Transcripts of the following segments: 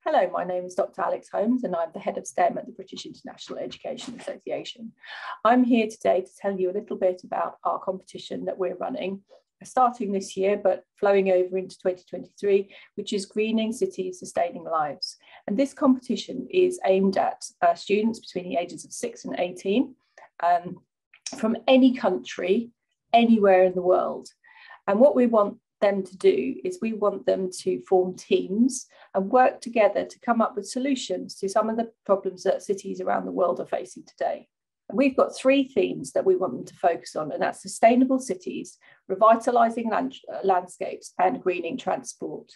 Hello, my name is Dr. Alex Holmes and I'm the Head of STEM at the British International Education Association. I'm here today to tell you a little bit about our competition that we're running, starting this year but flowing over into 2023, which is Greening Cities, Sustaining Lives. And this competition is aimed at students between the ages of 6 and 18 from any country, anywhere in the world. And what we want them to do is we want them to form teams and work together to come up with solutions to some of the problems that cities around the world are facing today. And we've got three themes that we want them to focus on, and that's sustainable cities, revitalising landscapes and greening transport.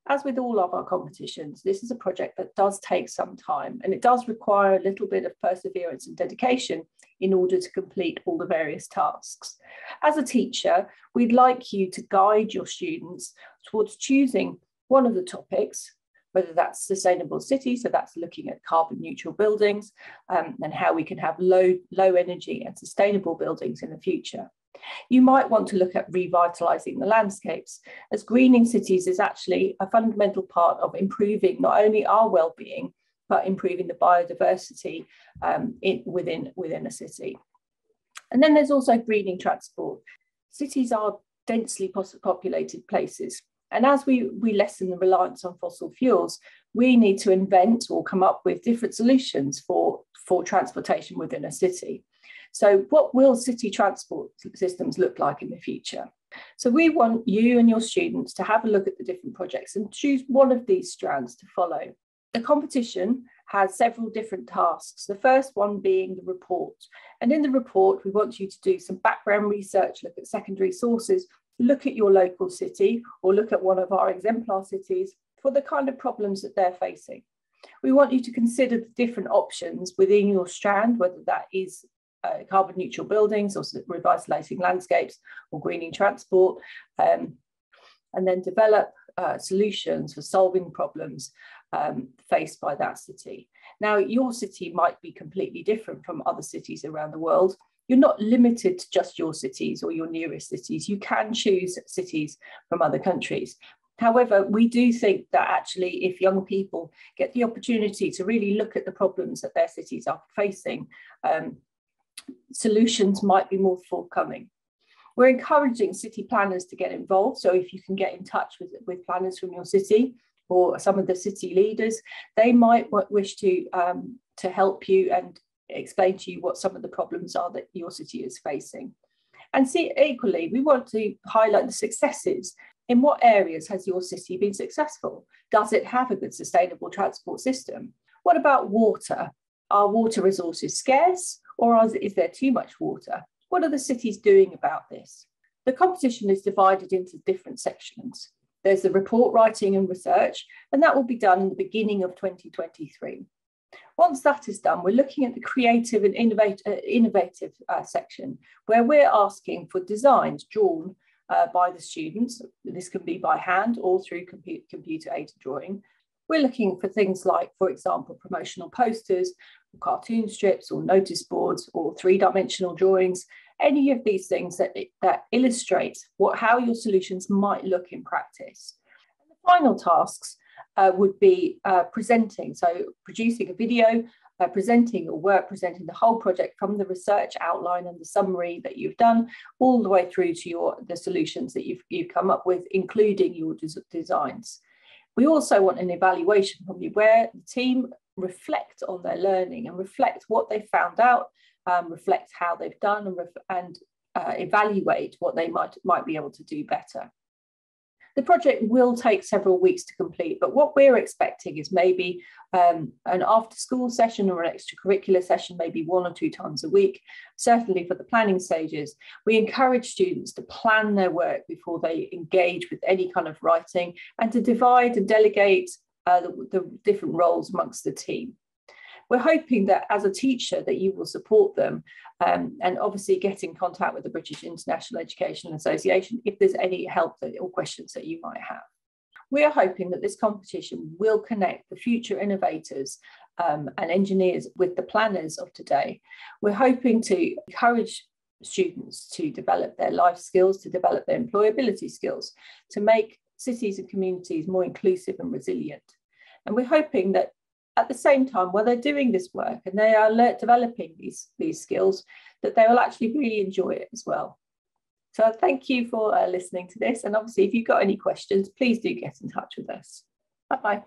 As with all of our competitions, this is a project that does take some time and it does require a little bit of perseverance and dedication in order to complete all the various tasks. As a teacher, we'd like you to guide your students towards choosing one of the topics, whether that's sustainable cities, so that's looking at carbon neutral buildings and how we can have low energy and sustainable buildings in the future. You might want to look at revitalising the landscapes, as greening cities is actually a fundamental part of improving not only our well-being, but improving the biodiversity within a city. And then there's also greening transport. Cities are densely populated places. And as we lessen the reliance on fossil fuels, we need to invent or come up with different solutions for transportation within a city. So what will city transport systems look like in the future? So we want you and your students to have a look at the different projects and choose one of these strands to follow. The competition has several different tasks, the first one being the report. And in the report, we want you to do some background research, look at secondary sources, look at your local city or look at one of our exemplar cities for the kind of problems that they're facing. We want you to consider the different options within your strand, whether that is carbon neutral buildings or revitalising landscapes or greening transport, and then develop solutions for solving problems faced by that city. Now, your city might be completely different from other cities around the world. You're not limited to just your cities or your nearest cities. You can choose cities from other countries. However, we do think that actually if young people get the opportunity to really look at the problems that their cities are facing, solutions might be more forthcoming. We're encouraging city planners to get involved. So if you can get in touch with planners from your city or some of the city leaders, they might wish to help you and explain to you what some of the problems are that your city is facing. And see, equally, we want to highlight the successes. In what areas has your city been successful? Does it have a good sustainable transport system? What about water? Are water resources scarce or is there too much water? What are the cities doing about this? The competition is divided into different sections. There's the report writing and research, and that will be done in the beginning of 2023. Once that is done, we're looking at the creative and innovative section, where we're asking for designs drawn by the students. This can be by hand or through computer-aided drawing. We're looking for things like, for example, promotional posters, or cartoon strips, or notice boards, or three-dimensional drawings, any of these things that illustrate how your solutions might look in practice. And the final tasks would be presenting, so producing a video, presenting your work, presenting the whole project from the research outline and the summary that you've done, all the way through to the solutions that you've come up with, including your designs. We also want an evaluation from you where the team reflect on their learning and reflect what they found out, reflect how they've done, and evaluate what they might be able to do better. The project will take several weeks to complete, but what we're expecting is maybe an after-school session or an extracurricular session, maybe 1 or 2 times a week. Certainly for the planning stages, we encourage students to plan their work before they engage with any kind of writing and to divide and delegate the different roles amongst the team. We're hoping that as a teacher that you will support them and obviously get in contact with the British International Education Association if there's any help or questions that you might have. We are hoping that this competition will connect the future innovators and engineers with the planners of today. We're hoping to encourage students to develop their life skills, to develop their employability skills, to make cities and communities more inclusive and resilient. And we're hoping that at the same time, while they're doing this work and they are developing these skills, that they will actually really enjoy it as well. So thank you for listening to this. And obviously, if you've got any questions, please do get in touch with us. Bye-bye.